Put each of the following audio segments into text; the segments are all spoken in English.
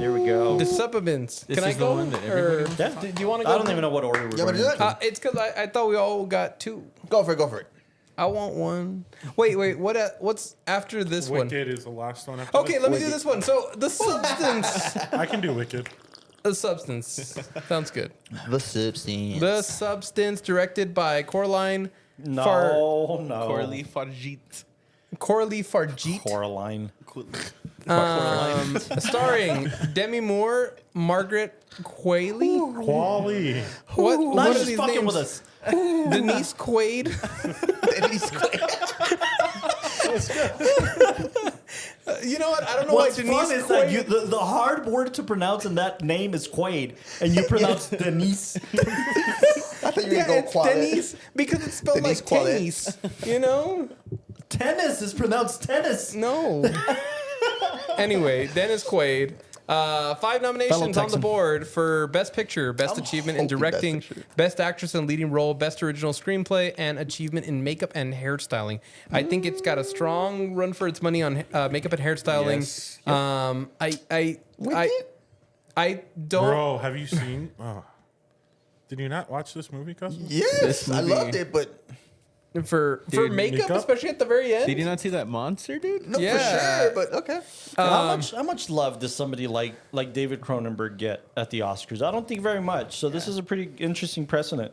There we go. The supplements. This Can I is the go? one that Or everybody- Yeah. do you want to go? I don't even know what order we're Yeah, but going do into. it. It's because I thought we all got 2. Go for it. I want one. Wait. What's after this one? Wicked is the last one. After Okay, this. let me do this one. So the substance. I can do Wicked. The substance. Sounds good. The substance. The substance, directed by Coraline. No. Coralie Fargit. Coralie Fargit. Coraline. Starring Demi Moore, Margaret Qualley. Quali. What Not are just these fucking names? with us. Denise Quaid. You know what? I don't know What's why fun Denise is that Quaid. the hard word to pronounce in that name is Quaid, and you pronounce Denise. I thought you were Yeah, going to it's go Denise because it's spelled Denise like Quaid. tennis. You know? Tennis is pronounced tennis. No. Anyway, Dennis Quaid. 5 nominations on the Texan. board for Best Picture, Best Achievement in hoping Directing, Best Picture. Best Actress in Leading Role, Best Original Screenplay, and Achievement in Makeup and Hairstyling. I think it's got a strong run for its money on makeup and hairstyling. Yes. I don't. Bro, have you seen? Oh. Did you not watch this movie, cousin? Yes, This I movie- loved it, but For Dude, makeup, makeup? especially at the very end. Did you not see that monster, dude? no, Yeah. for sure. But okay. How much love does somebody like David Cronenberg get at the Oscars? I don't think very much. So this is a pretty interesting precedent.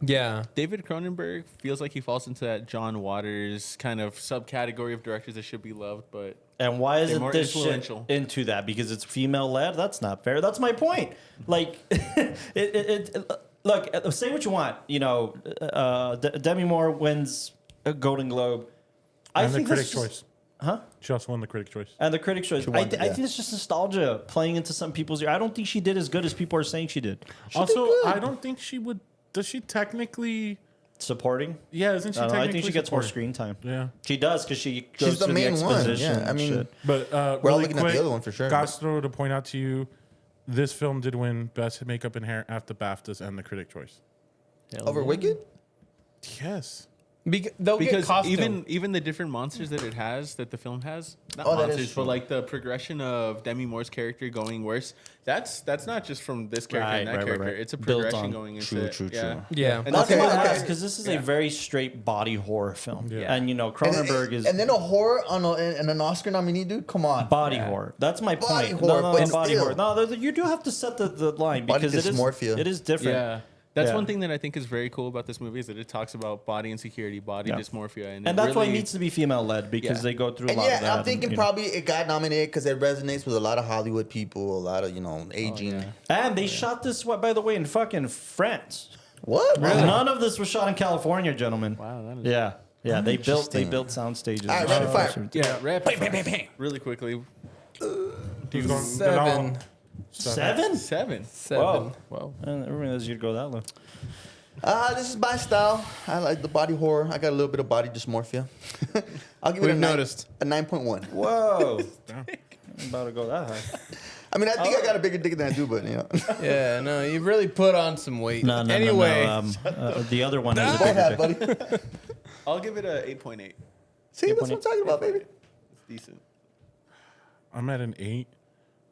Yeah. David Cronenberg feels like he falls into that John Waters kind of subcategory of directors that should be loved, but And why is They're it more this shit influential. into that? Because it's female led? That's not fair. That's my point. Like, look, say what you want. You know, Demi Moore wins a Golden Globe. I And the think Critic that's just- Choice. Huh? She also won the Critic Choice. And the Critics' Choice. won, I yeah. think it's just nostalgia playing into some people's ear. I don't think she did as good as people are saying she did. Also, I don't think she would. Does she technically? Supporting? Yeah, isn't she I don't know. technically? I think she gets more supporting? screen time. Yeah, She does because she goes She's the through main one. exposition Yeah, I and mean, shit. but We're all really looking at quick, the other one for sure. Castro, to point out to you, this film did win Best Makeup and Hair at the BAFTAs and the Critic Choice. Over Wicked? Yes. They'll get because costume. even the different monsters that it has, that the film has, not Oh, that is monsters, true. but like the progression of Demi Moore's character going worse. That's not just from this character and that character. It's a Built progression on- going into true, it. true, Yeah. true. Yeah. And That's Okay, why I okay. asked, because this is a very straight body horror film. Yeah. And, you know, And Cronenberg then, is and then a horror on and an Oscar nominee, dude. Come on. body horror. That's my Body point. horror, no, but body still. horror. No, you do have to set the line Body because dysmorphia. it is different. Yeah. That's Yeah. one thing that I think is very cool about this movie is that it talks about body insecurity, body Yeah. dysmorphia, And that's why it really- needs to be female led because Yeah. they go through a And lot of yeah, that. I'm thinking and, you know. probably it got nominated because it resonates with a lot of Hollywood people, a lot of, aging. yeah. And they shot this, by the way, in fucking France. What? None of this was shot in California, gentlemen. Wow, that is Yeah. Yeah, they Interesting. built sound stages. All right, rapid fire. Yeah, rapid fire. Really quickly. He's going Seven. Seven? 7. Whoa. Wow. I didn't realize you'd go that low. This is my style. I like the body horror. I got a little bit of body dysmorphia. I'll give it We've a noticed. a 9.1. Whoa. I'm about to go that high. I mean, I think I got a bigger dick than I do, but Yeah, no, you really put on some weight. No. Anyway, The other one is a Go bigger ahead, dick. buddy. I'll give it a 8.8. See, that's what I'm talking about, baby. It's decent. I'm at an 8,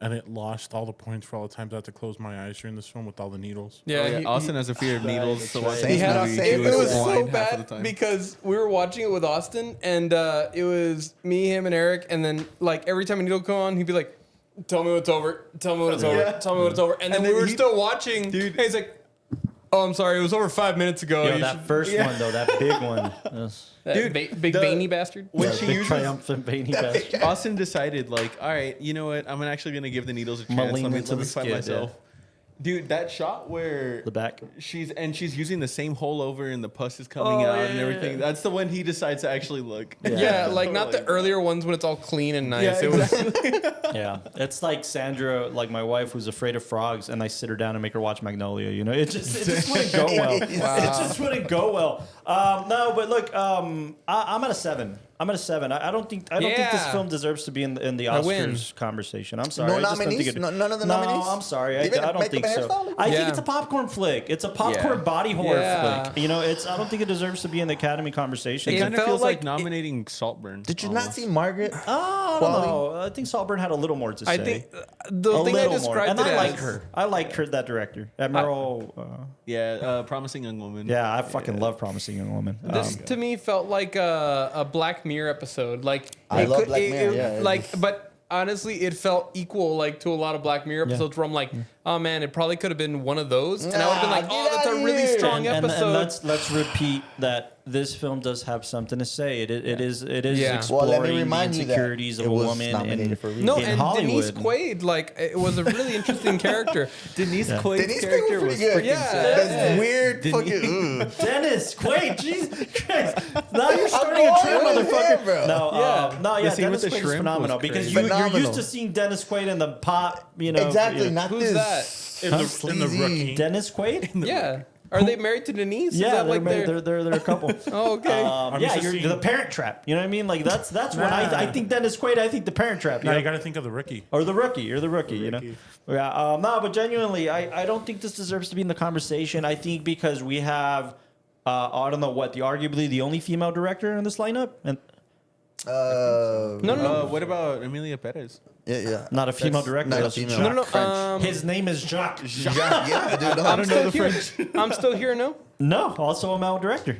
and it lost all the points for all the times I had to close my eyes during this film with all the needles. yeah, Oh, yeah. he- Austin has a fear of needles, so watching He this had a movie, same- he it was so blind half of the bad time. because we were watching it with Austin, and it was me, him, and Eric, and then like every time a needle come on, he'd be like, "Tell me what's over. Tell me when it's over. Tell me when it's over." And then we were still watching. Dude. and he's like, "Oh, I'm sorry, it was over 5 minutes ago." Yo, You that should-" first one, though, that big one. That Dude, big the- veiny bastard. when she big uses triumphant veiny bastard. Austin decided, like, all right, you know what? I'm actually gonna give the needles a chance. Malign Let me into the find skid, myself. Dude, that shot where The back. she's using the same hole over and the pus is coming out and everything. That's the one he decides to actually look. Yeah, like not the earlier ones when it's all clean and nice. Yeah, It was Yeah, it's like Sandra, like my wife, who's afraid of frogs, and I sit her down and make her watch Magnolia. You know, it just wouldn't go well. It just wouldn't go well. No, but look, I'm at a 7. I'm at a 7. I don't think this Yeah. film deserves to be in the I win. Oscars conversation. I'm sorry. No I just don't nominees? think it- None of the nominees? No, I'm sorry. I Even don't Makeup think and so. Hairstyling? I Yeah. think it's a popcorn flick. It's a popcorn Yeah. body horror Yeah. flick. You know, I don't think it deserves to be in the Academy conversation. It It kind of felt feels like, like nominating Saltburn. Did you not see Margaret? I don't know. I think Saltburn had a little more to say. I think the thing I little more. described And it I like as- her. I like her, that director. Admiral. Promising Young Woman. Yeah, I fucking love Promising Young Woman. This to me felt like a Black Mirror episode. Like I it love could- Black it- Mirror, it- yeah, it like, just- but honestly, it felt equal like to a lot of Black Mirror episodes where I'm like, oh man, it probably could have been one of those, and I would have been like, Nah, oh, get that's a outta really here. strong episode. let's repeat that this film does have something to say. It is Yeah. exploring Well, let me the remind you that insecurities of it a was woman nominated in, for a reason. no, in and Hollywood. Denise Quaid, like it was a really interesting character. Denise Quaid's Denise Quaid character was was pretty good. Yeah. That's weird. Denise- Fucking. Dennis Quaid, Jesus Christ! Now you're starting going a trend, with him, motherfucker. bro. No, The scene Dennis with the Quaid is shrimp phenomenal was because crazy. you're Phenomenal. used to seeing Dennis Quaid in the pop, Exactly, not Who's this. that? In the Sleazy. rookie. Dennis Quaid. Yeah, are they married to Denise? Is Yeah, that they're, like married, they're a couple. Oh, okay. I'm Yeah, used to you're seeing- the Parent Trap. You know what I mean? Like that's when I think Dennis Quaid. I think the Parent Trap. Now Yeah. you got to think of the rookie. Or the rookie. You know. rookie. Yeah. No, but genuinely, I don't think this deserves to be in the conversation. I think because we have, I don't know what, arguably the only female director in this lineup, and no. What about Emilia Perez? Yeah. not a female director. Not a that's female. No, no, French. His name is Jacques. Yeah, dude. No, I'm still here. I'm still here. No. No, also a male director.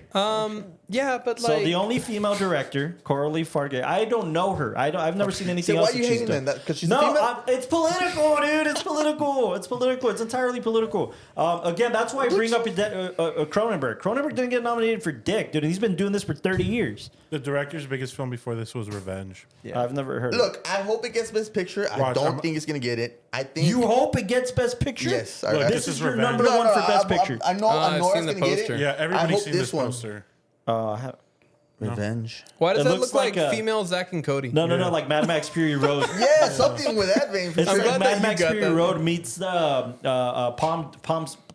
Yeah, but So like the only female director, Coralie Farge. I don't know her. I've never seen anything So else. why are you that she's hating done. then? Because she's No, a female? it's political, dude. It's political. It's political. It's entirely political. Again, that's why I bring up Cronenberg. Cronenberg didn't get nominated for dick, dude. He's been doing this for 30 years. The director's biggest film before this was Revenge. Yeah. I've never heard. Look, I hope it gets Best Picture. I Watch, don't I'm- think it's going to get it. I think. You hope it gets Best Picture? Yes. Look, This is your Revenge. number one for Best Picture. I know I've it's seen going the to get poster. it. Yeah, I everybody's hope seen this one. poster. Revenge. why does It that looks look like like a- female Zack and Cody? No, like Mad Max Fury Road. Yeah, something with that vein. For It's I'm sure. like glad that Mad you Max got Fury that. Road meets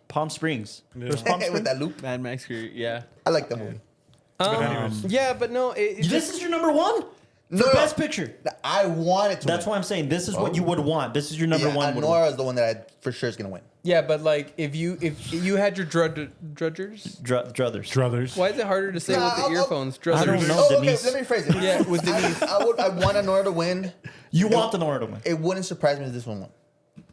Palm Springs. There's Palm with Springs. that loop. Mad Max Fury, yeah. I like that movie. anyways. Yeah, but no. This is your number one for No. Best Picture. I want it to That's win. why I'm saying this is what you would want. This is your number one. would Nora is the one that I for sure is going to win. Yeah, but like if you had your drudgers, Druthers. Druthers. why is it harder to say Nah, with the I'll- earphones? I don't Druthers. know. Oh, okay, Denise. let me rephrase it. Yeah, with Denise. I want Nora to win. You want the Nora to win. It wouldn't surprise me if this one won.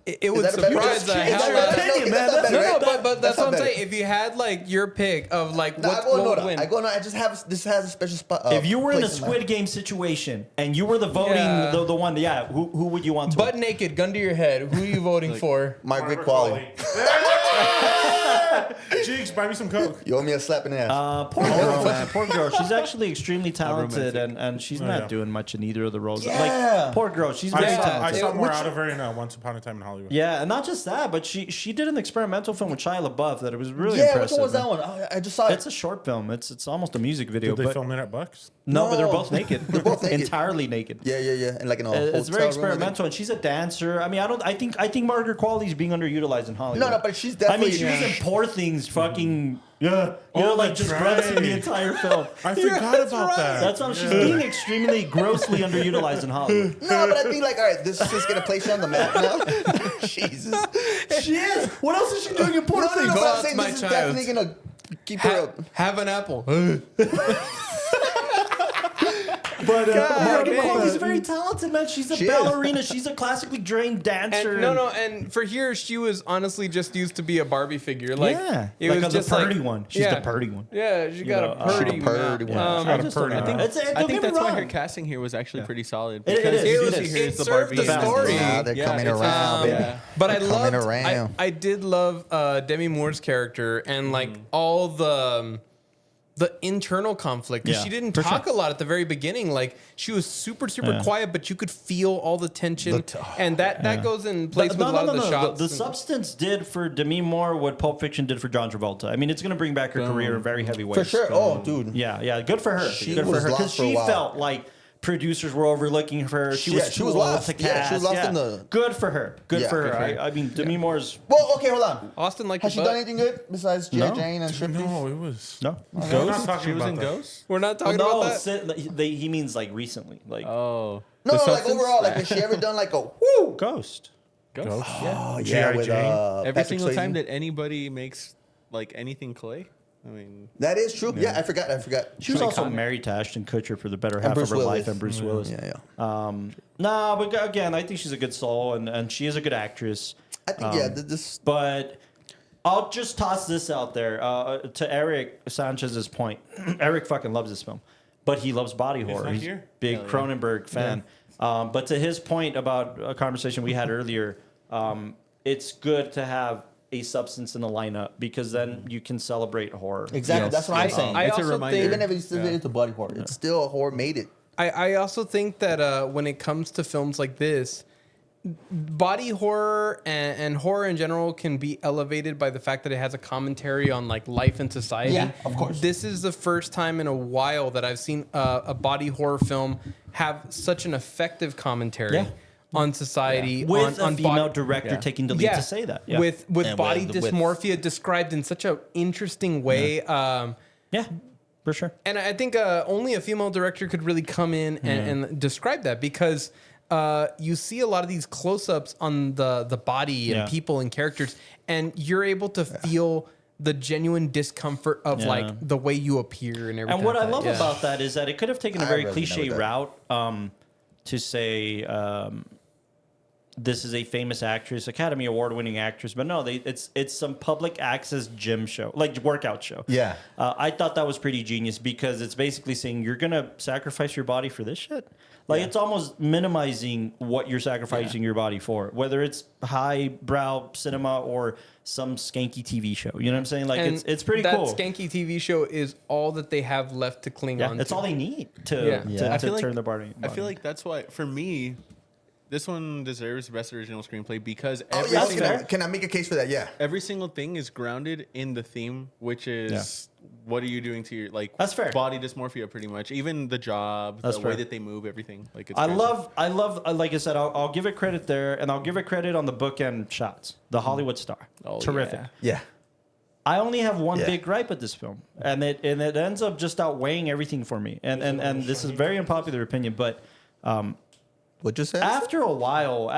It would that a better- surprise the Is that hell better? out of opinion, Okay, man. that's not That's- better, No, right? but that's That's what not I'm better. saying. If you had like your pick of like No, I what go would Nora. win, I go Nora. I just have this has a special spot. If you were in a place my- Squid Game situation and you were the voting, Yeah. the one, yeah, who would you want to butt win? naked, gun to your head, who are you voting for? Margaret Qualley. Jigs, buy me some Coke. You owe me a slap in the ass. Poor girl, man. Poor girl. She's actually extremely talented, romantic. and she's Oh, not yeah. doing much in either of the roles. Yeah. Like, poor girl. She's very I talented. saw more Which- out of her in Once Upon a Time in Hollywood. Yeah, and not just that, but she did an experimental film with Shia LaBeouf that it was really Yeah, impressive. which one was that man. one? Oh, I just saw it. It's a short film. It's almost a music video. Did they but film it at Bucks? no, but they're No. both naked. They're both naked. Entirely naked. Yeah. And like in a It's very hotel room, I think. experimental, and she's a dancer. I mean, I think Margaret Qualley is being underutilized in Hollywood. No, but she's I mean, definitely. she was in Poor Things, fucking Oh, like that's just grunting the right. entire film. I forgot about that. That's why she's being extremely grossly underutilized in Hollywood. No, but I think like, all right, this is just gonna place you on the map now. Jesus. She is. What else is she doing in Poor No, Things? but Go I'm out saying to my this is child. definitely gonna keep her up. Have an apple. But Margaret man. Qualley's very talented, man. She's a She is. ballerina. She's a classically trained dancer. And, and for here, she was honestly just used to be a Barbie figure. Like, yeah, it like was the just purdy like, one. She's yeah. the purdy one. Yeah, she got know, a she's purdy the purdy mouth. one. She got a just purdy don't know. mouth. Don't I get think me that's why wrong. her casting here was actually pretty solid. It Because is. you It see is. her It as the served Barbie. the story. Nah, they're Yeah, coming it's- around, baby. yeah. But I Coming loved. around. I did love Demi Moore's character and like all the internal conflict. 'Cause Yeah, she didn't for talk sure. a lot at the very beginning. Like she was super Yeah. quiet, but you could feel all the tension, and that goes in place with a lot of the shots. The substance did for Demi Moore what Pulp Fiction did for John Travolta. I mean, it's going to bring back her career in very heavy ways. For sure. Oh, dude. Yeah, good for her. She Good for was her lost for a she while. felt like producers were overlooking her. She Yeah, was she too was old lost. to Yeah, cast. she was lost in the- Good for her. Good Yeah, for her. good for her. I mean, Demi Moore's Well, okay, hold on. Austin liked Has she your done butt. anything good besides G.I. No. Jane and Striptease? No, it was. no. We're not Ghost? talking She was about in that. Ghost? We're not talking no, about that. he means like recently, like Oh. No, The like Substance? overall, like has she ever done like a whoo? Ghost. Ghost? Ghost? Yeah. Oh G.I. with Jane? Every Patrick single Swayze. time that anybody makes like anything clay, I mean, That is true. Yeah, I forgot. She was also married to Ashton Kutcher for the better half Bruce of her Willis. life, and Bruce Willis. Yeah. Nah, but again, I think she's a good soul, and she is a good actress. I think this. But I'll just toss this out there to Eric Sanchez's point. Eric fucking loves this film, but he loves body horror. not He's a here? big Cronenberg fan. But to his point about a conversation we had earlier, it's good to have a substance in the lineup because then you can celebrate horror. Exactly. That's what I'm saying. I It's a also reminder. think Even if it's still into body horror, it's still a horror made it. I also think that when it comes to films like this, body horror and horror in general can be elevated by the fact that it has a commentary on like life and society. Yeah, of course. This is the first time in a while that I've seen a body horror film have such an effective commentary Yeah. on society. With on a female body- director taking the lead to say that. Yeah. With And body with- dysmorphia described in such an interesting way. Yeah, for sure. And I think only a female director could really come in and describe that because you see a lot of these close-ups on the body and Yeah. people and characters, and you're able to feel the genuine discomfort of Yeah. like the way you appear and everything. And what like I that. love Yeah. about that is that it could have taken a I very really cliche know that. route to say this is a famous actress, Academy Award-winning actress, but no, it's some public access gym show, like workout show. Yeah. I thought that was pretty genius because it's basically saying you're gonna sacrifice your body for this shit. Like it's almost minimizing what you're sacrificing your body for, whether it's highbrow cinema or some skanky TV show. You know what I'm saying? Like And it's pretty that cool. skanky TV show is all that they have left to cling Yeah, on. that's to. all they need to Yeah. to, Yeah. I to feel turn like- their body. I feel like that's why, for me, this one deserves best original screenplay because Oh, every, yeah, single, can I make a case for that? Yeah. every single thing is grounded in the theme, which is what are you doing to your That's fair. body dysmorphia, pretty much. Even the job, That's the way fair. that they move, everything. Like it's I crazy. love, like I said, I'll give it credit there, and I'll give it credit on the bookend shots. The Hollywood star, Oh, terrific. yeah. Yeah. I only have one Yeah. big gripe with this film, and it ends up just outweighing everything for me. And this is a very unpopular opinion, but What you said? after a while,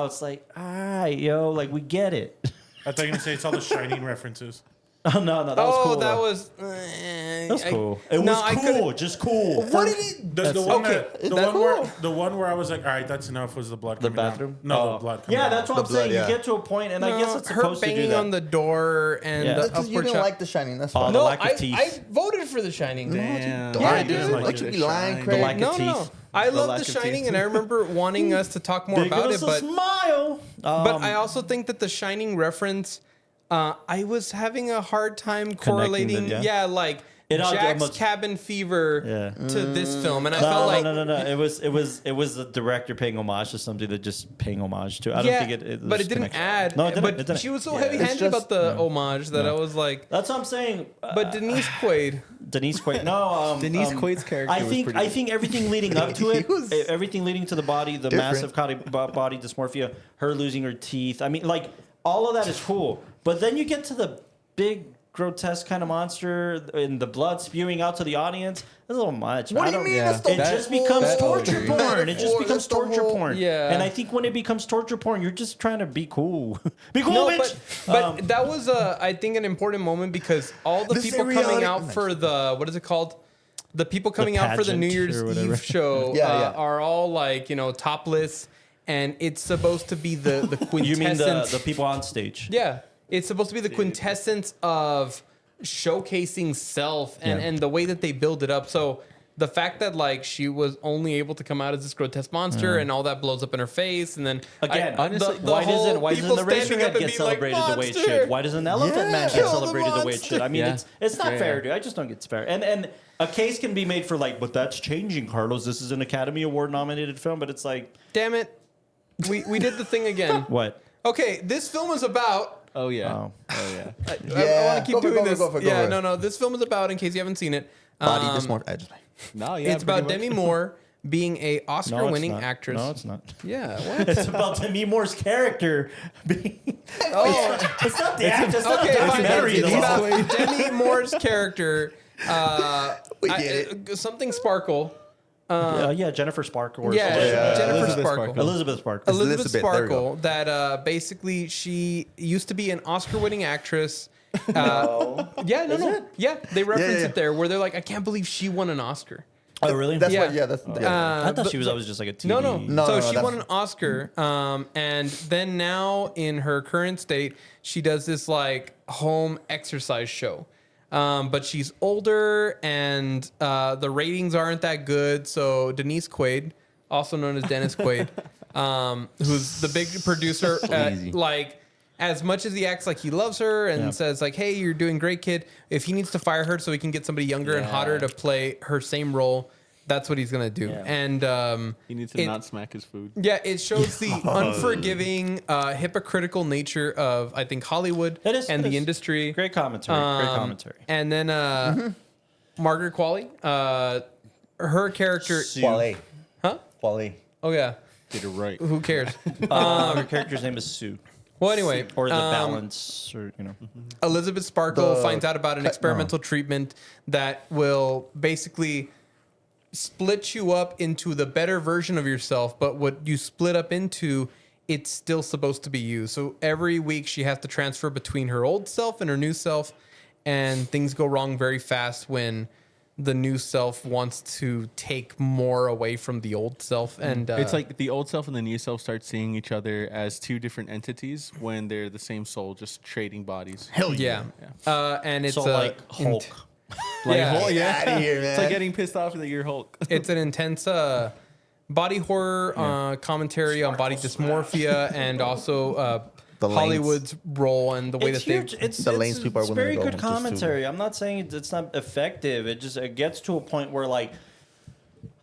it's like, like we get it. I thought you were gonna say it's all the Shining references. Oh no, that was cool. that though. was. That was cool. It no, was I cool, couldn't- just cool. What did it? The one, okay. that, the, That's one where, cool. the one where I was like, all right, that's enough was the blood The coming down. bathroom? No, Oh. the blood coming Yeah, down. that's what The I'm saying. blood, yeah. You get to a point, and I guess it's her supposed to do banging that. on the door and Yeah. the That's 'cause you upward didn't shot. like The Shining. That's Oh, fine. the No, lack of I teeth. voted for The Shining. Damn. Yeah, I dude. didn't Like you The be lying, Shining. Craig. The lack of No, teeth. no. I The love lack The of Shining, teeth. and I remember wanting us to talk more They give about us it, a but smile. I also think that The Shining reference, I was having a hard time correlating. them, yeah. Like It all- Jack's almost- Cabin Fever Yeah. to this film, and I felt like No. It was the director paying homage to something that just paying homage to. I don't think it. but there's it didn't connection. add. No, it didn't. But it didn't. she was so Yeah. heavy-handed It's just- about the homage that I was like. That's what I'm saying. But Denise Quaid. Denise Quaid. No, Denise Quaid's character I was think pretty I good. think everything leading up to it, He was everything leading to the body, the different. massive body dysmorphia, her losing her teeth. I mean, like all of that is cool. But then you get to the big grotesque kind of monster and the blood spewing out to the audience. That's a little much. What I do you don't- mean? yeah. That's the It That- just becomes that- torture totally. porn. It just Metaphor, becomes that's the torture whole- porn. Yeah. And I think when it becomes torture porn, you're just trying to be cool. Be cool, No, bitch. but that was I think an important moment because all the This people is coming reality. out for the what is it called? The people coming out for the New pageant Year's or whatever. Eve show Yeah. are all like topless, and it's supposed to be the quintessence. You mean the people on stage? Yeah, it's supposed to be the quintessence of showcasing self and, Yeah. and the way that they build it up. So the fact that like she was only able to come out as this grotesque monster and all that blows up in her face, and then Again, honestly, why doesn't people the racer standing head up and get being like, celebrated the way it "Monster!" should? Why doesn't an elephant man get kill the celebrated the way it should? I mean, Yeah. it's not Yeah. fair, dude. I just don't think it's fair. And a case can be made for like, but that's changing, Carlos. This is an Academy Award nominated film, but it's like, Damn it, we did the thing again. what? Okay, this film is about. Oh yeah. Oh. Oh yeah. I Yeah. want to keep Go for it, doing go this. for it, go for it, go Yeah, for it. no. This film is about, in case you haven't seen it, Body dysmorphia. No, yeah. it's about pretty Demi much. Moore being a No, it's Oscar-winning not. actress. No, it's not. Yeah. What? It's about Demi Moore's character being. Oh, It's not the actor. It's not okay, the fine. documentary. It's though. about Demi Moore's character. We get Something Sparkle. Yeah, Jennifer Sparkle. Or Yeah, something. Jennifer Elizabeth Sparkle. Sparkle. Elizabeth Sparkle. Elizabeth Elizabeth, there we go. Sparkle. That basically she used to be an Oscar-winning actress, No. Yeah, no, Is no. it? Yeah, they reference yeah. it there where they're like, I can't believe she won an Oscar. Oh, really? That's Yeah. why. Yeah, that's. Yeah. I thought she was always just like a TV. No, So no, she that's- won an Oscar, and then now in her current state, she does this like home exercise show. But she's older, and the ratings aren't that good. So Denise Quaid, also known as Dennis Quaid, who's the big producer, like. As much as he acts like he loves her and says like, "Hey, you're doing great, kid," if he needs to fire her so he can get somebody younger and hotter to play her same role, that's what he's gonna do. Yeah. And He needs to not smack his food. yeah, it shows the unforgiving, hypocritical nature of I think Hollywood It is, and it the is. industry. Great commentary. Great commentary. And then Margaret Qualley, her character, Quale. huh? Quale. Oh yeah, Get it right. who cares? Her character's name is Sue. Well, anyway, Or the balance, or, you know. Elizabeth Sparkle The finds out about an cut- experimental treatment that will basically split you up into the better version of yourself, but what you split up into, it's still supposed to be you. So every week she has to transfer between her old self and her new self, and things go wrong very fast when the new self wants to take more away from the old self. And It's like the old self and the new self start seeing each other as two different entities when they're the same soul, just trading bodies. Hell yeah. And it's So, like, Hulk. yeah. Get out of here, man. It's like getting pissed off that you're Hulk. It's an intense body horror commentary on body dysmorphia and also The lanes. Hollywood's role and the way It's that huge. they. It's The lanes people are it's willing very to go good just to- commentary. I'm not saying it's not effective. It gets to a point where, like,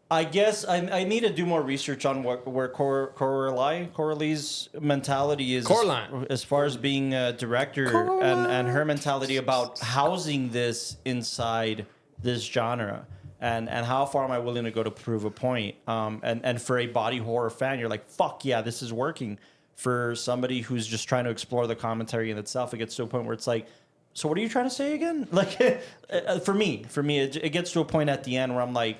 I guess I need to do more research on where Coralie's mentality is Coraline. as far as being a director and her mentality about housing this inside this genre. And how far am I willing to go to prove a point? And for a body horror fan, you're like, fuck yeah, this is working. For somebody who's just trying to explore the commentary in itself, it gets to a point where it's like, so what are you trying to say again? Like, for me, it gets to a point at the end where I'm like,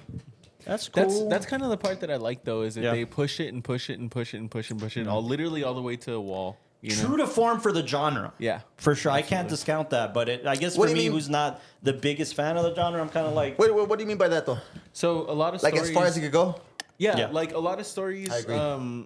that's cool. That's kind of the part that I like though, is that Yeah. they push it and push it and push it and push it and push it, all literally all the way to a wall. You know? True to form for the genre. Yeah, For sure. I can't discount that. But I guess What for do me, you mean? who's not the biggest fan of the genre, I'm kind of like, Wait, what do you mean by that though? So a lot of Like stories, as far as it could go? yeah, Yeah. like a lot of stories. I agree.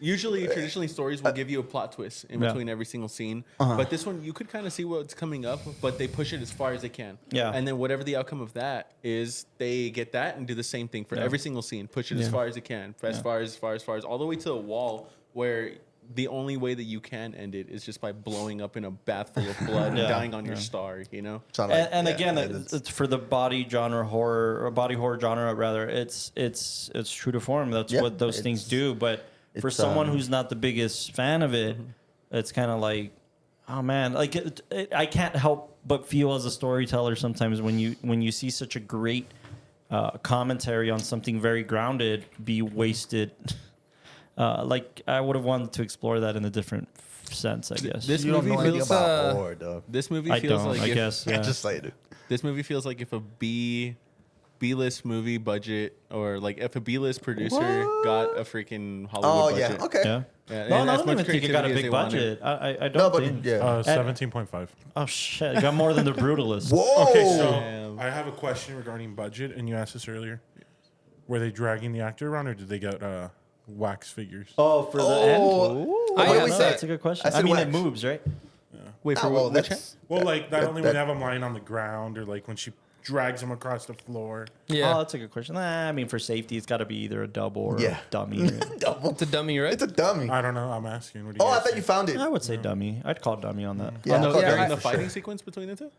Traditionally, stories will give you a plot twist in Yeah. between every single scene. But this one, you could kind of see what's coming up, but they push it as far as they can. Yeah. And then whatever the outcome of that is, they get that and do the same thing for every single scene. Push it as far as it can, as far as, all the way to a wall where the only way that you can end it is just by blowing up in a bath full of blood and Yeah. dying on your star, you know? Sound like- and yeah, again, that's- it's for the body horror genre rather. It's true to form. That's Yeah, what those things it's- do. But for it's, someone who's not the biggest fan of it, it's kind of like, oh man, like I can't help but feel as a storyteller sometimes when you see such a great commentary on something very grounded be wasted. Like I would have wanted to explore that in a different sense, I guess. This You don't movie know anything feels about horror, dog. this movie I feels don't. like I if, guess. Yeah. Just say it. This movie feels like if a B-list movie budget, or like if a B-list producer got a freaking Hollywood Oh yeah, budget. okay. Yeah. Yeah, No, and I as don't much even think it got a creativity as big they wanted. budget. I don't No, but think. yeah. 17.5. Oh shit! It got more than the Brutalist. Whoa. Okay, so Damn. I have a question regarding budget, and you asked this earlier. Were they dragging the actor around, or did they get wax figures? Oh, for the end. I Yeah, asked no, that. that's a good question. I I said mean, wax. it moves, right? Wait, for well, which that's Well, like not that- only that- when they have them lying on the ground, or like when she drags them across the floor. Yeah, Oh, that's a good question. I mean, for safety, it's got to be either a double or Yeah. a dummy. double. it's a dummy, right? It's a dummy. I don't know. I'm asking. What do you Oh, I guys thought think? you found it. I would say dummy. I'd call dummy on that. Yeah, Oh, no, I thought yeah, during dummy the for fighting sure. sequence between the two?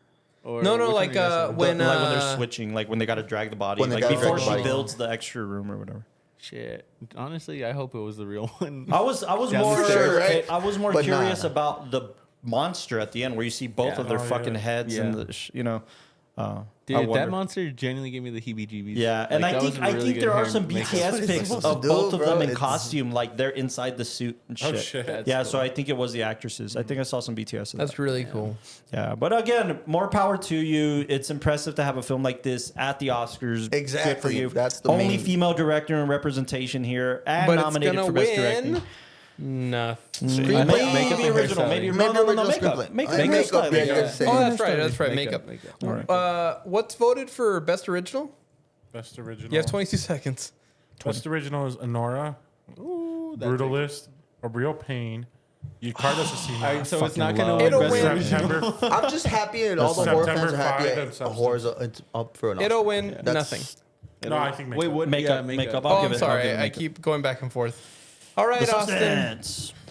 Or No, which one like, are you guys saying? when, like when they're switching, like when they got to drag the body, When they like gotta before drag she the body. builds the extra room or whatever. Shit. Honestly, I hope it was the real one. I was Down more the stairs, right? I was more But nah. curious about the monster at the end, where you see both Yeah. of their Oh, fucking yeah. heads Yeah. and the I Dude, that wondered. monster genuinely gave me the heebie-jeebies. Yeah, and Like, I that was think a I really think good there are hair some makeup. BTS That's what pics it's of supposed to both do, of them bro. in It's- costume, like they're inside the suit and shit. Oh shit! That's Yeah, cool. so I think it was the actresses. I think I saw some BTS of That's that. really cool. Yeah, but again, more power to you. It's impressive to have a film like this at the Oscars. Good for Exactly. you. That's the only main- female director and representation here, and But it's nominated gonna for best win. directing. Nothing. Maybe makeup and original. hairstyling. Maybe Maybe no, original makeup. screenplay. Makeup. Makeup, Makeup. yeah, you're saying. Oh, that's right. Makeup. All right. What's voted for best original? Best original. You have 22 seconds. Best original is Honora, Ooh, that's Brutalist, A Real Pain, Yukard Assassina. All right, so it's not gonna love win It'll best win. original. September. I'm just happy and all the horror fans September are happy. 5 and A Substance. horror's it's up for an Oscar. It'll win That's- nothing. No, I think Wait, makeup. what? Makeup. Yeah, Makeup. Oh, I'll I'm give it. I'll sorry. give it I makeup. keep going back and forth. All right, The Austin. Substance.